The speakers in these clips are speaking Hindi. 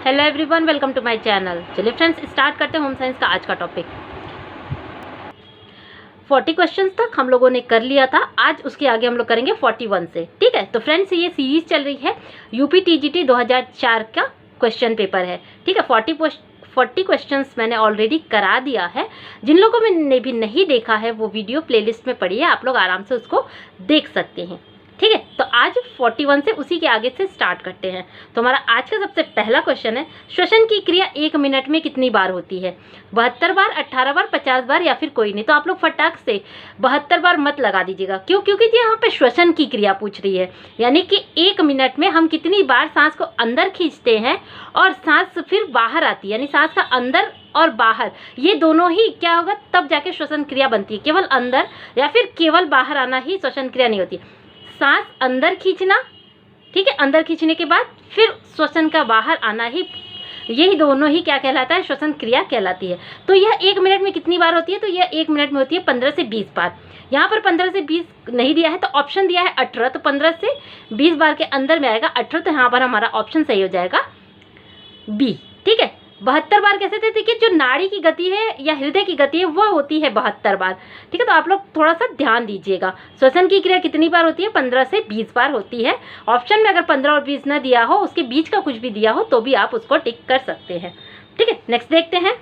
Hello everyone, welcome to my channel. चलिए फ्रेंड्स, स्टार्ट करते हैं होम साइंस का आज का टॉपिक। 40 क्वेश्चंस तक हम लोगों ने कर लिया था। आज उसके आगे हम लोग करेंगे 41 से। ठीक है, तो फ्रेंड्स ये सीरीज चल रही है यूपी टीजीटी 2004 का क्वेश्चन पेपर है। ठीक है, 40 क्वेश्चंस मैंने ऑलरेडी करा दिया है। जिन लोगों ने भी नहीं देखा है वो वीडियो प्लेलिस्ट में पड़ी है, आप लोग आराम से उसको देख सकते हैं। ठीक है, तो आज 41 से उसी के आगे से स्टार्ट करते हैं। तो हमारा आज का सबसे पहला क्वेश्चन है, श्वसन की क्रिया 1 मिनट में कितनी बार होती है? 72 बार, 18 बार, 50 बार या फिर कोई नहीं? तो आप लोग फटाक से 72 बार मत लगा दीजिएगा। क्यों? क्योंकि यहाँ पे श्वसन की क्रिया पूछ रही है, यानी कि 1 मिनट में हम कितनी बार सांस को अंदर खींचते हैं और सांस फिर बाहर आती है, यानी सांस का अंदर और बाहर ये दोनों ही क्या होगा, तब जाके श्वसन क्रिया बनती है। केवल अंदर या फिर केवल बाहर आना ही श्वसन क्रिया नहीं होती। सांस अंदर खींचना, ठीक है, अंदर खींचने के बाद फिर श्वसन का बाहर आना ही, यही दोनों ही क्या कहलाता है? श्वसन क्रिया कहलाती है। तो यह 1 मिनट में कितनी बार होती है? तो यह 1 मिनट में होती है 15 से 20 बार। यहाँ पर 15 से 20 नहीं दिया है तो ऑप्शन दिया है 18, तो 15 से 20 बार के अंदर में आएगा 18, तो यहाँ पर हमारा ऑप्शन सही हो जाएगा बी। ठीक है, 72 बार कैसे थे? देखिए, जो नाड़ी की गति है या हृदय की गति है वह होती है 72 बार। ठीक है, तो आप लोग थोड़ा सा ध्यान दीजिएगा। श्वसन की क्रिया कितनी बार होती है? 15 से 20 बार होती है। ऑप्शन में अगर 15 और 20 न दिया हो, उसके बीच का कुछ भी दिया हो तो भी आप उसको टिक कर सकते हैं। ठीक है, नेक्स्ट देखते हैं।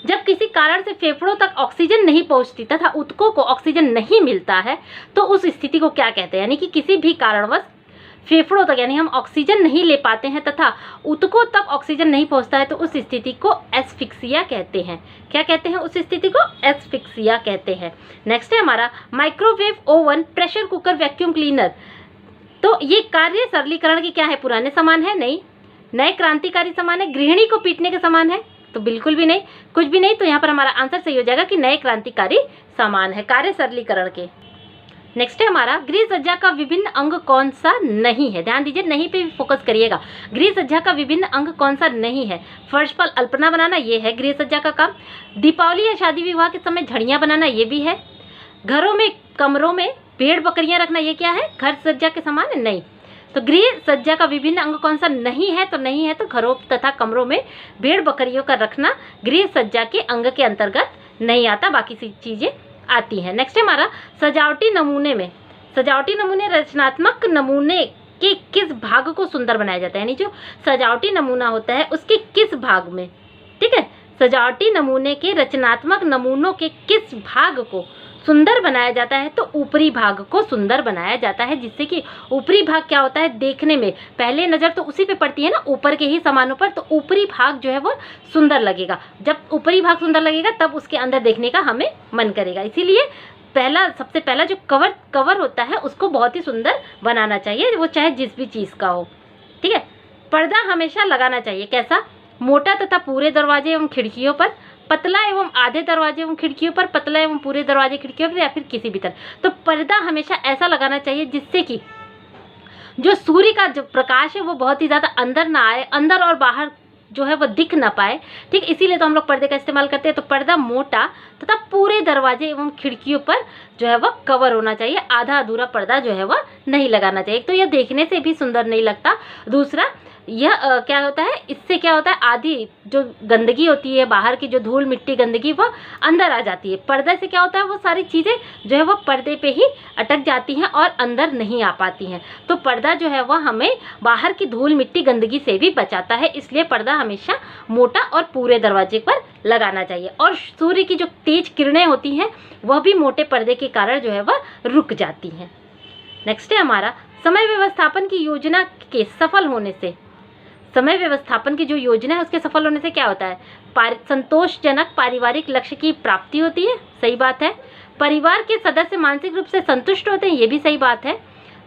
जब किसी कारण से फेफड़ों तक ऑक्सीजन नहीं पहुंचती तथा ऊतकों को ऑक्सीजन नहीं मिलता है तो उस स्थिति को क्या कहते हैं? यानी कि किसी भी कारणवश फेफड़ों तक यानी हम ऑक्सीजन नहीं ले पाते हैं तथा ऊतकों तक ऑक्सीजन नहीं पहुंचता है तो उस स्थिति को एस्फिक्सिया कहते हैं। क्या कहते हैं? उस स्थिति को एस्फिक्सिया कहते हैं। नेक्स्ट है हमारा microwave oven, pressure cooker, vacuum cleaner. तो ये कार्य सरलीकरण के क्या है? पुराने समान है? नहीं। नए क्रांतिकारी समान है? गृहिणी को पीटने के समान है? तो बिल्कुल भी नहीं, कुछ भी नहीं। तो यहाँ पर हमारा आंसर सही हो जाएगा कि नए क्रांतिकारी समान है कार्य सरलीकरण के। नेक्स्ट है हमारा गृह सज्जा का विभिन्न अंग कौन सा नहीं है? ध्यान दीजिए, नहीं पे भी फोकस करिएगा। गृह सज्जा का विभिन्न अंग कौन सा नहीं है? फर्श पर अल्पना बनाना, ये है गृह सज्जा का काम। दीपावली या शादी विवाह के समय झड़ियाँ बनाना, ये भी है। घरों में कमरों में भेड़ बकरियाँ रखना, ये क्या है? घर सज्जा के समान है? नहीं। तो गृह सज्जा का विभिन्न अंग कौन सा नहीं है? तो नहीं है, तो घरों तथा कमरों में भेड़ बकरियों का रखना गृह सज्जा के अंग के अंतर्गत नहीं आता, बाकी सी चीज़ें आती है। नेक्स्ट है हमारा सजावटी नमूने में, सजावटी नमूने रचनात्मक नमूने के किस भाग को सुंदर बनाया जाता है? यानी जो सजावटी नमूना होता है उसके किस भाग में, ठीक है, सजावटी नमूने के रचनात्मक नमूनों के किस भाग को सुंदर बनाया जाता है? तो ऊपरी भाग को सुंदर बनाया जाता है, जिससे कि ऊपरी भाग क्या होता है? देखने में पहले नज़र तो उसी पे पड़ती है ना, ऊपर के ही सामानों पर, तो ऊपरी भाग जो है वो सुंदर लगेगा। जब ऊपरी भाग सुंदर लगेगा तब उसके अंदर देखने का हमें मन करेगा। इसीलिए सबसे पहला जो कवर होता है उसको बहुत ही सुंदर बनाना चाहिए, वो चाहे जिस भी चीज़ का हो। ठीक है, पर्दा हमेशा लगाना चाहिए। कैसा? मोटा तथा पूरे दरवाजे एवं खिड़कियों पर, पतला एवं आधे दरवाजे एवं खिड़कियों पर, पतला एवं पूरे दरवाजे खिड़कियों पर, या फिर किसी भी तरह। तो पर्दा हमेशा ऐसा लगाना चाहिए जिससे कि जो सूर्य का जो प्रकाश है वो बहुत ही ज़्यादा अंदर ना आए, अंदर और बाहर जो है वो दिख ना पाए। ठीक, इसीलिए तो हम लोग पर्दे का इस्तेमाल करते हैं। तो पर्दा मोटा तथा पूरे दरवाजे एवं खिड़कियों पर जो है वह कवर होना चाहिए, आधा अधूरा पर्दा जो है वह नहीं लगाना चाहिए। तो यह देखने से भी सुंदर नहीं लगता। दूसरा, यह क्या होता है, इससे क्या होता है, आधी जो गंदगी होती है, बाहर की जो धूल मिट्टी गंदगी, वह अंदर आ जाती है। पर्दे से क्या होता है, वो सारी चीज़ें जो है वो पर्दे पे ही अटक जाती हैं और अंदर नहीं आ पाती हैं। तो पर्दा जो है वह हमें बाहर की धूल मिट्टी गंदगी से भी बचाता है, इसलिए पर्दा हमेशा मोटा और पूरे दरवाजे पर लगाना चाहिए। और सूर्य की जो तेज किरणें होती हैं वह भी मोटे पर्दे के कारण जो है वह रुक जाती हैं। नेक्स्ट है हमारा समय व्यवस्थापन की योजना के सफल होने से, समय व्यवस्थापन की जो योजना है उसके सफल होने से क्या होता है? संतोषजनक पारिवारिक लक्ष्य की प्राप्ति होती है, सही बात है। परिवार के सदस्य मानसिक रूप से संतुष्ट होते हैं, ये भी सही बात है।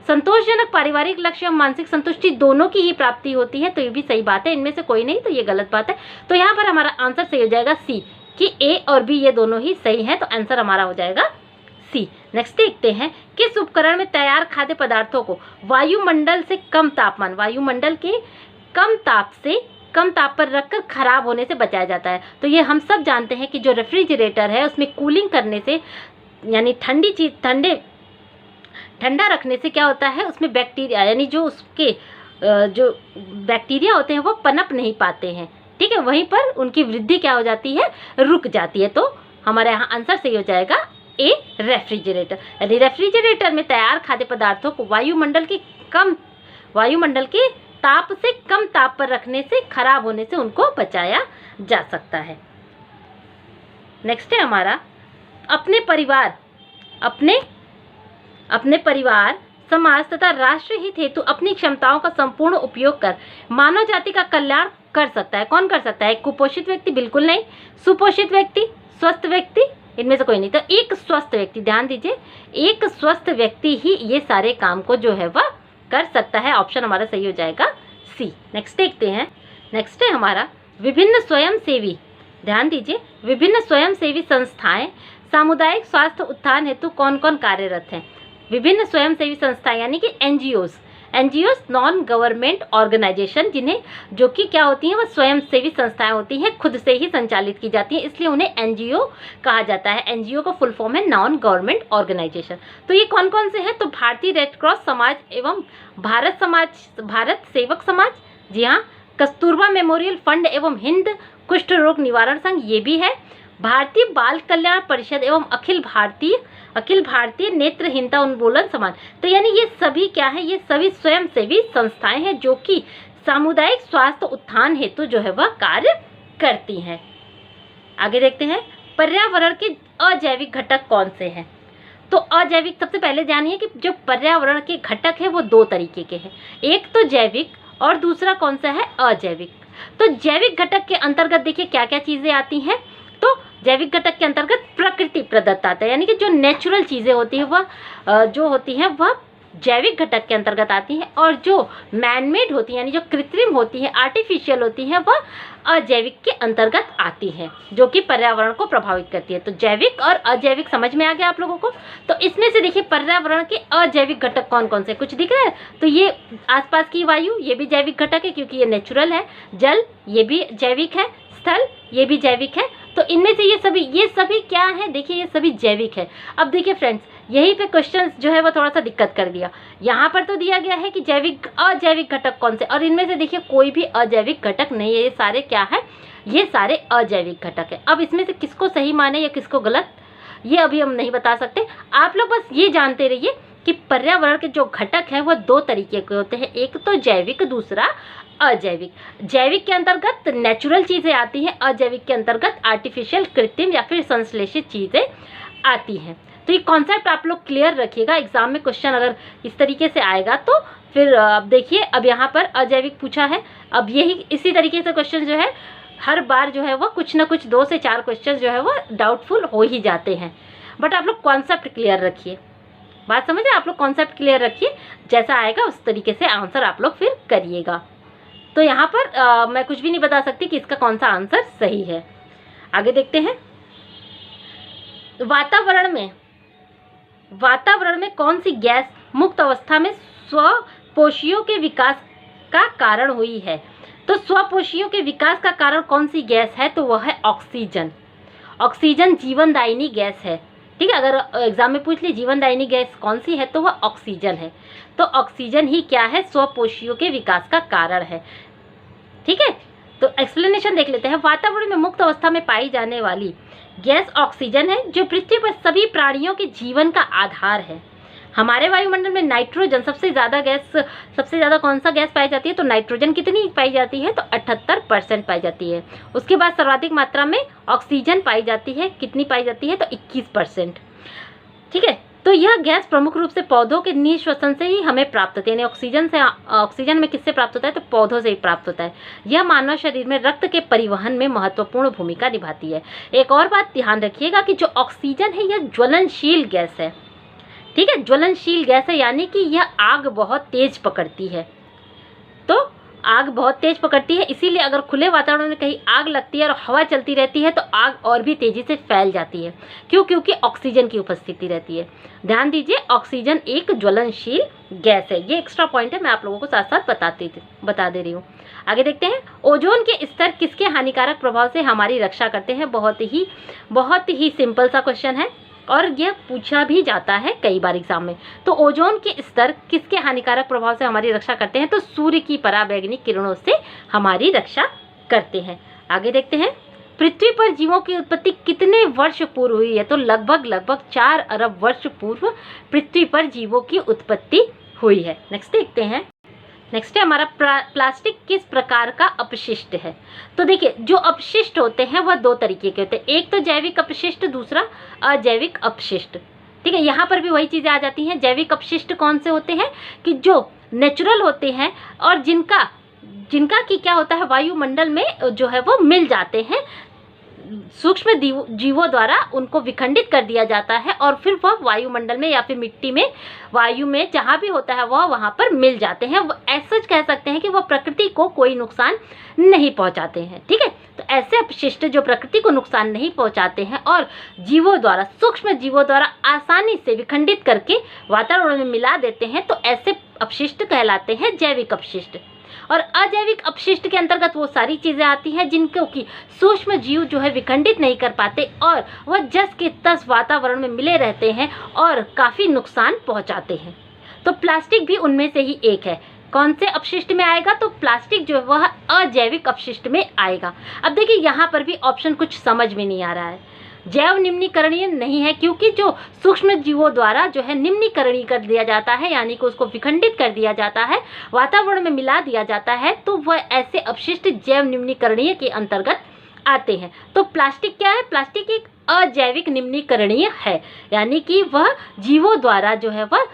संतोषजनक पारिवारिक लक्ष्य और मानसिक संतुष्टि दोनों की ही प्राप्ति होती है, तो ये भी सही बात है। इनमें से कोई नहीं, तो ये गलत बात है। तो यहाँ पर हमारा आंसर सही हो जाएगा सी, कि ए और बी ये दोनों ही सही हैं, तो आंसर हमारा हो जाएगा सी। नेक्स्ट देखते हैं, किस उपकरण में तैयार खाद्य पदार्थों को वायुमंडल से कम तापमान, वायुमंडल के कम ताप से कम ताप पर रखकर खराब होने से बचाया जाता है? तो ये हम सब जानते हैं कि जो रेफ्रिजरेटर है उसमें कूलिंग करने से, यानी ठंडी चीज ठंडा रखने से क्या होता है, उसमें बैक्टीरिया यानी जो उसके जो बैक्टीरिया होते हैं वो पनप नहीं पाते हैं, ठीक है, वहीं पर उनकी वृद्धि क्या हो जाती है, रुक जाती है। तो हमारे यहाँ आंसर सही हो जाएगा ए, रेफ्रिजरेटर। यानी रेफ्रिजरेटर में तैयार खाद्य पदार्थों को वायुमंडल के ताप से कम ताप पर रखने से खराब होने से उनको बचाया जा सकता है। नेक्स्ट है हमारा अपने परिवार समाज तथा राष्ट्र हित हेतु अपनी क्षमताओं का संपूर्ण उपयोग कर मानव जाति का कल्याण कर सकता है। कौन कर सकता है? कुपोषित व्यक्ति? बिल्कुल नहीं। सुपोषित व्यक्ति? स्वस्थ व्यक्ति? इनमें से कोई नहीं। तो एक स्वस्थ व्यक्ति, ध्यान दीजिए, एक स्वस्थ व्यक्ति ही ये सारे काम को जो है वह कर सकता है। ऑप्शन हमारा सही हो जाएगा सी। नेक्स्ट देखते हैं। नेक्स्ट है हमारा विभिन्न स्वयंसेवी, ध्यान दीजिए, विभिन्न स्वयंसेवी संस्थाएं सामुदायिक स्वास्थ्य उत्थान हेतु कौन कौन कार्यरत हैं? विभिन्न स्वयंसेवी संस्थाएं यानी कि एनजीओस, नॉन गवर्नमेंट ऑर्गेनाइजेशन, जिन्हें जो कि क्या होती हैं, वह स्वयंसेवी संस्थाएं होती हैं, खुद से ही संचालित की जाती हैं, इसलिए उन्हें एनजीओ कहा जाता है। एनजीओ का फुल फॉर्म है नॉन गवर्नमेंट ऑर्गेनाइजेशन। तो ये कौन कौन से हैं? तो भारतीय रेड क्रॉस समाज एवं भारत सेवक समाज, जी हाँ, कस्तूरबा मेमोरियल फंड एवं हिंद कुष्ठ रोग निवारण संघ, ये भी है। भारतीय बाल कल्याण परिषद एवं अखिल भारतीय नेत्रहीनता उन्मूलन समाज। तो यानी ये सभी क्या है? ये सभी स्वयंसेवी संस्थाएं हैं जो कि सामुदायिक स्वास्थ्य उत्थान हेतु जो है वह कार्य करती हैं। आगे देखते हैं, पर्यावरण के अजैविक घटक कौन से हैं? तो अजैविक, सबसे पहले जानिए कि जो पर्यावरण के घटक है वो दो तरीके के हैं, एक तो जैविक और दूसरा कौन सा है? अजैविक। तो जैविक घटक के अंतर्गत देखिए क्या क्या चीजें आती हैं। तो जैविक घटक के अंतर्गत प्रकृति प्रदत्त आता है, यानी कि जो नेचुरल चीजें होती हैं वह जो होती हैं वह जैविक घटक के अंतर्गत आती हैं, और जो मैनमेड होती हैं यानी जो कृत्रिम होती हैं, आर्टिफिशियल होती हैं, वह अजैविक के अंतर्गत आती हैं, जो कि पर्यावरण को प्रभावित करती है। तो जैविक और अजैविक समझ में आ गया आप लोगों को। तो इसमें से देखिए पर्यावरण के अजैविक घटक कौन कौन से, कुछ दिख रहा है? तो ये आसपास की वायु, ये भी जैविक घटक है क्योंकि ये नेचुरल है। जल, ये भी जैविक है। स्थल, ये भी जैविक है। तो इनमें से ये सभी क्या है? देखिए ये सभी जैविक है। अब देखिए फ्रेंड्स, यहीं पे क्वेश्चन जो है वो थोड़ा सा दिक्कत कर दिया। यहाँ पर तो दिया गया है कि जैविक अजैविक घटक कौन से, और इनमें से देखिए कोई भी अजैविक घटक नहीं है। ये सारे क्या है? ये सारे अजैविक घटक है। अब इसमें से किसको सही माने या किसको गलत, ये अभी हम नहीं बता सकते। आप लोग बस ये जानते रहिए कि पर्यावरण के जो घटक हैं वो दो तरीके के होते हैं, एक तो जैविक, दूसरा अजैविक। जैविक के अंतर्गत नेचुरल चीजें आती हैं, अजैविक के अंतर्गत आर्टिफिशियल, कृत्रिम या फिर संश्लेषित चीजें आती हैं। तो ये कॉन्सेप्ट आप लोग क्लियर रखिएगा। एग्जाम में क्वेश्चन अगर इस तरीके से आएगा तो फिर अब देखिए, अब यहाँ पर अजैविक पूछा है, अब यही इसी तरीके से क्वेश्चन जो है हर बार जो है वो कुछ ना कुछ 2 से 4 क्वेश्चन जो है वो डाउटफुल हो ही जाते हैं। बट आप लोग कॉन्सेप्ट क्लियर रखिए, बात समझ रहे? आप लोग कॉन्सेप्ट क्लियर रखिए, जैसा आएगा उस तरीके से आंसर आप लोग फिर करिएगा। तो यहाँ पर मैं कुछ भी नहीं बता सकती कि इसका कौन सा आंसर सही है। आगे देखते हैं, वातावरण में कौन सी गैस मुक्त अवस्था में स्वपोषियों के विकास का कारण हुई है? तो स्वपोषियों के विकास का कारण कौन सी गैस है? तो वह है ऑक्सीजन। ऑक्सीजन जीवनदायिनी गैस है, ठीक है। अगर एग्जाम में पूछ ली जीवनदायिनी गैस कौन सी है तो वह ऑक्सीजन है। तो ऑक्सीजन ही क्या है? स्वपोषियों के विकास का कारण है, ठीक है। तो एक्सप्लेनेशन देख लेते हैं। वातावरण में मुक्त अवस्था में पाई जाने वाली गैस ऑक्सीजन है, जो पृथ्वी पर सभी प्राणियों के जीवन का आधार है। हमारे वायुमंडल में नाइट्रोजन सबसे ज़्यादा कौन सा गैस पाई जाती है? तो नाइट्रोजन कितनी पाई जाती है? तो 78% पाई जाती है। उसके बाद सर्वाधिक मात्रा में ऑक्सीजन पाई जाती है, कितनी पाई जाती है? तो 21%, ठीक है। तो यह गैस प्रमुख रूप से पौधों के निःश्वसन से ही हमें प्राप्त होती है, यानी ऑक्सीजन में किससे प्राप्त होता है? तो पौधों से ही प्राप्त होता है। यह मानव शरीर में रक्त के परिवहन में महत्वपूर्ण भूमिका निभाती है। एक और बात ध्यान रखिएगा कि जो ऑक्सीजन है यह ज्वलनशील गैस है, ठीक है, ज्वलनशील गैस है, यानी कि यह आग बहुत तेज पकड़ती है। तो आग बहुत तेज पकड़ती है, इसीलिए अगर खुले वातावरण में कहीं आग लगती है और हवा चलती रहती है तो आग और भी तेजी से फैल जाती है। क्यों? क्योंकि ऑक्सीजन की उपस्थिति रहती है। ध्यान दीजिए, ऑक्सीजन एक ज्वलनशील गैस है। ये एक्स्ट्रा पॉइंट है, मैं आप लोगों को साथ साथ बता दे रही हूँ। आगे देखते हैं, ओजोन के स्तर किसके हानिकारक प्रभाव से हमारी रक्षा करते हैं? बहुत ही सिंपल सा क्वेश्चन है। और यह पूछा भी जाता है कई बार एग्जाम में। तो ओजोन के स्तर किसके हानिकारक प्रभाव से हमारी रक्षा करते हैं? तो सूर्य की पराबैंगनी किरणों से हमारी रक्षा करते हैं। आगे देखते हैं, पृथ्वी पर जीवों की उत्पत्ति कितने वर्ष पूर्व हुई है? तो लगभग 4 अरब वर्ष पूर्व पृथ्वी पर जीवों की उत्पत्ति हुई है। नेक्स्ट देखते हैं, नेक्स्ट है हमारा प्लास्टिक किस प्रकार का अपशिष्ट है? तो देखिए, जो अपशिष्ट होते हैं वह 2 तरीके के होते हैं, एक तो जैविक अपशिष्ट, दूसरा अजैविक अपशिष्ट। ठीक है, यहाँ पर भी वही चीज़ें आ जाती हैं। जैविक अपशिष्ट कौन से होते हैं कि जो नेचुरल होते हैं और जिनका कि क्या होता है, वायुमंडल में जो है वो मिल जाते हैं, सूक्ष्म जीवों द्वारा उनको विखंडित कर दिया जाता है और फिर वह वायुमंडल में या फिर मिट्टी में, वायु में, जहाँ भी होता है वह वहाँ पर मिल जाते हैं। ऐसा कह सकते हैं कि वह प्रकृति को कोई नुकसान नहीं पहुँचाते हैं। ठीक है, तो ऐसे अपशिष्ट जो प्रकृति को नुकसान नहीं पहुँचाते हैं और जीवों द्वारा, सूक्ष्म जीवों द्वारा आसानी से विखंडित करके वातावरण में मिला देते हैं, तो ऐसे अपशिष्ट कहलाते हैं जैविक अपशिष्ट। और अजैविक अपशिष्ट के अंतर्गत वो सारी चीज़ें आती हैं जिनको कि सूक्ष्म जीव जो है विखंडित नहीं कर पाते और वह जस के तस वातावरण में मिले रहते हैं और काफ़ी नुकसान पहुंचाते हैं। तो प्लास्टिक भी उनमें से ही एक है। कौन से अपशिष्ट में आएगा? तो प्लास्टिक जो है वह अजैविक अपशिष्ट में आएगा। अब देखिए, यहाँ पर भी ऑप्शन कुछ समझ में नहीं आ रहा है। जैव निम्नीकरणीय नहीं है, क्योंकि जो सूक्ष्म जीवों द्वारा जो है निम्नीकरणीय कर दिया जाता है, यानी कि उसको विखंडित कर दिया जाता है, वातावरण में मिला दिया जाता है, तो वह ऐसे अपशिष्ट जैव निम्नीकरणीय के अंतर्गत आते हैं। तो प्लास्टिक क्या है? प्लास्टिक एक अजैविक निम्नीकरणीय है, यानी कि वह जीवों द्वारा जो है वह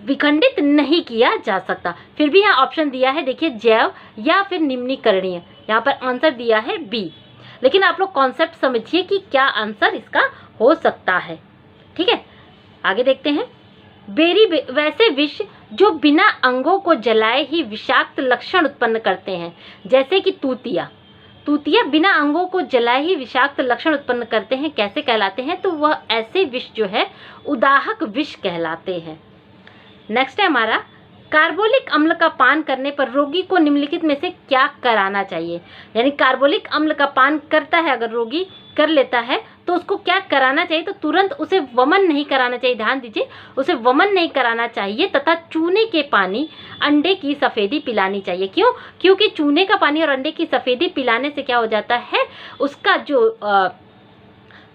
विखंडित नहीं किया जा सकता। फिर भी यहाँ ऑप्शन दिया है, देखिए, जैव या फिर निम्नीकरणीय। यहाँ पर आंसर दिया है बी, लेकिन आप लोग कॉन्सेप्ट समझिए कि क्या आंसर इसका हो सकता है। ठीक है, आगे देखते हैं, वैसे विष जो बिना अंगों को जलाए ही विषाक्त लक्षण उत्पन्न करते हैं, जैसे कि तूतिया बिना अंगों को जलाए ही विषाक्त लक्षण उत्पन्न करते हैं, कैसे कहलाते हैं? तो वह ऐसे विष जो है उदाहक विष कहलाते हैं। नेक्स्ट है हमारा, कार्बोलिक अम्ल का पान करने पर रोगी को निम्नलिखित में से क्या कराना चाहिए? यानी कार्बोलिक अम्ल का पान करता है, अगर रोगी कर लेता है तो उसको क्या कराना चाहिए? तो तुरंत उसे वमन नहीं कराना चाहिए। ध्यान दीजिए, उसे वमन नहीं कराना चाहिए तथा चूने के पानी, अंडे की सफ़ेदी पिलानी चाहिए। क्यों? क्योंकि चूने का पानी और अंडे की सफ़ेदी पिलाने से क्या हो जाता है, उसका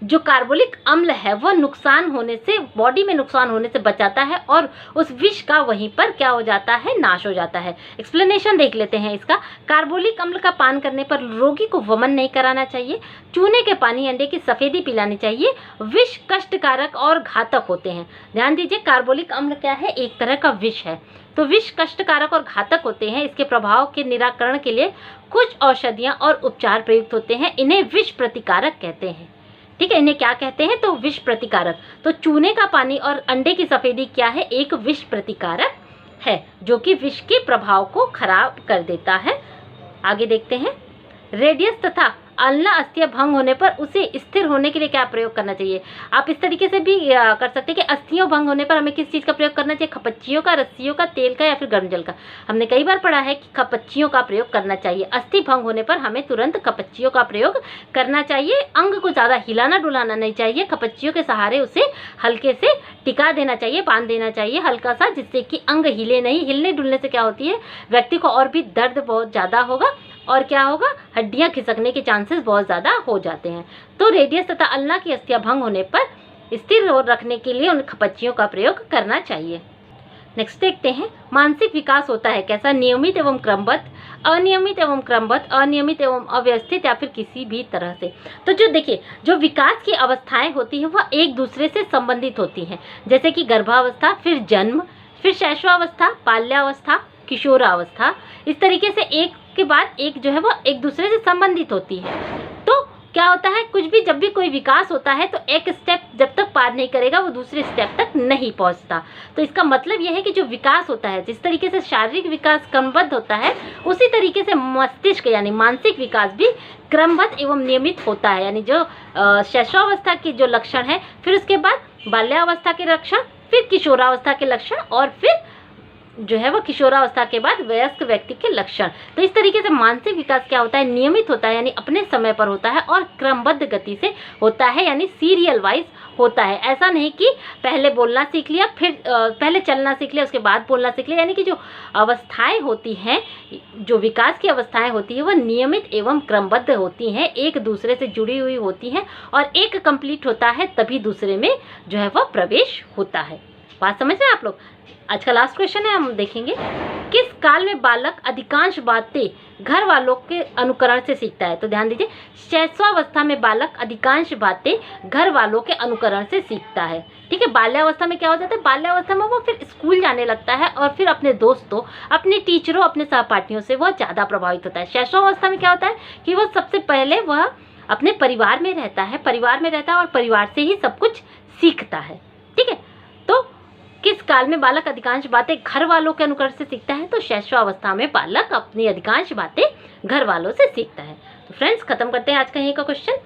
जो कार्बोलिक अम्ल है वह नुकसान होने से, बॉडी में नुकसान होने से बचाता है और उस विष का वहीं पर क्या हो जाता है, नाश हो जाता है। एक्सप्लेनेशन देख लेते हैं इसका। कार्बोलिक अम्ल का पान करने पर रोगी को वमन नहीं कराना चाहिए, चूने के पानी, अंडे की सफ़ेदी पिलानी चाहिए, विष कष्टकारक और घातक होते हैं। ध्यान दीजिए, कार्बोलिक अम्ल क्या है? एक तरह का विष है। तो विष कष्टकारक और घातक होते हैं। इसके प्रभाव के निराकरण के लिए कुछ औषधियाँ और उपचार प्रयुक्त होते हैं। इन्हें विष प्रतिकारक कहते हैं। ठीक है, इन्हें क्या कहते हैं? तो विष प्रतिकारक। तो चूने का पानी और अंडे की सफ़ेदी क्या है? एक विष प्रतिकारक है, जो कि विष के प्रभाव को खराब कर देता है। आगे देखते हैं, रेडियस तथा अल्ना अस्थियां भंग होने पर उसे स्थिर होने के लिए क्या प्रयोग करना चाहिए? आप इस तरीके से भी कर सकते हैं कि अस्थियों भंग होने पर हमें किस चीज़ का प्रयोग करना चाहिए? खपच्चियों का, रस्सियों का, तेल का या फिर गर्म जल का? हमने कई बार पढ़ा है कि खपच्चियों का प्रयोग करना चाहिए। अस्थि भंग होने पर हमें तुरंत खपच्चियों का प्रयोग करना चाहिए। अंग को ज़्यादा हिलाना डुलाना नहीं चाहिए। खपच्चियों के सहारे उसे हल्के से टिका देना चाहिए, बांध देना चाहिए हल्का सा, जिससे कि अंग हिले नहीं। हिलने डुलने से क्या होती है, व्यक्ति को और भी दर्द बहुत ज़्यादा होगा और क्या होगा, हड्डियां खिसकने के चांसेस बहुत ज़्यादा हो जाते हैं। तो रेडियस तथा अल्ना की अस्थियां भंग होने पर स्थिर रखने के लिए उन खपच्चियों का प्रयोग करना चाहिए। नेक्स्ट देखते हैं, मानसिक विकास होता है कैसा? नियमित एवं क्रमबद्ध, अनियमित एवं क्रमबद्ध, अनियमित एवं अव्यवस्थित या फिर किसी भी तरह से। तो जो देखिए, जो विकास की अवस्थाएं होती हैं वह एक दूसरे से संबंधित होती हैं, जैसे कि गर्भावस्था, फिर जन्म, फिर शैशवावस्था, बाल्यावस्था, किशोरावस्था। इस तरीके से एक के बाद एक जो है वो एक दूसरे से संबंधित होती है। तो क्या होता है, कुछ भी जब भी कोई विकास होता है तो एक स्टेप जब तक पार नहीं करेगा वो दूसरे स्टेप तक नहीं पहुंचता। तो इसका मतलब यह है कि जो विकास होता है, जिस तरीके से शारीरिक विकास क्रमबद्ध होता है, उसी तरीके से मस्तिष्क यानी मानसिक विकास भी क्रमबद्ध एवं नियमित होता है। यानी जो शैशवावस्था के जो लक्षण है, फिर उसके बाद बाल्यावस्था के लक्षण, फिर किशोरावस्था के लक्षण और फिर जो है वो किशोरावस्था के बाद वयस्क व्यक्ति के लक्षण। तो इस तरीके से मानसिक विकास क्या होता है, नियमित होता है, यानी अपने समय पर होता है और क्रमबद्ध गति से होता है, यानी सीरियल वाइज होता है। ऐसा नहीं कि पहले बोलना सीख लिया, फिर पहले चलना सीख लिया, उसके बाद बोलना सीख लिया। यानी कि जो अवस्थाएं होती हैं, जो विकास की अवस्थाएं होती है, वह नियमित एवं क्रमबद्ध होती हैं, एक दूसरे से जुड़ी हुई होती हैं, और एक कंप्लीट होता है तभी दूसरे में जो है वह प्रवेश होता है। बात समझ रहे हैं आप लोग। आज का लास्ट क्वेश्चन है, हम देखेंगे किस काल में बालक अधिकांश बातें घर वालों के अनुकरण से सीखता है। तो ध्यान दीजिए, शैशवावस्था में बालक अधिकांश बातें घर वालों के अनुकरण से सीखता है। ठीक है, बाल्यावस्था में क्या हो जाता है, बाल्यावस्था में वो फिर स्कूल जाने लगता है और फिर अपने दोस्तों, अपने टीचरों, अपने सहपाठियों से वह ज़्यादा प्रभावित होता है। शैशवावस्था में क्या होता है कि वह सबसे पहले वह अपने परिवार में रहता है, और परिवार से ही सब कुछ सीखता है। ठीक है, तो किस काल में बालक अधिकांश बातें घर वालों के अनुकरण से सीखता है। तो शैशवावस्था में बालक अपनी अधिकांश बातें घर वालों से सीखता है। तो फ्रेंड्स, खत्म करते हैं आज का यही का क्वेश्चन।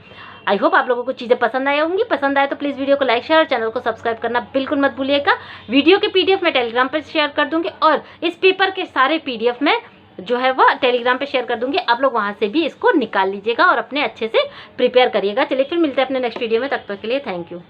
आई होप आप लोगों को चीज़ें पसंद आई होंगी। पसंद आए तो प्लीज़ वीडियो को लाइक, शेयर और चैनल को सब्सक्राइब करना बिल्कुल मत भूलिएगा। वीडियो के PDF मैं टेलीग्राम पर शेयर कर दूंगी, और इस पेपर के सारे PDF मैं जो है वह टेलीग्राम पे शेयर कर दूंगी। आप लोग वहाँ से भी इसको निकाल लीजिएगा और अपने अच्छे से प्रिपेयर करिएगा। चलिए फिर मिलते हैं अपने नेक्स्ट वीडियो में, तब तक के लिए थैंक यू।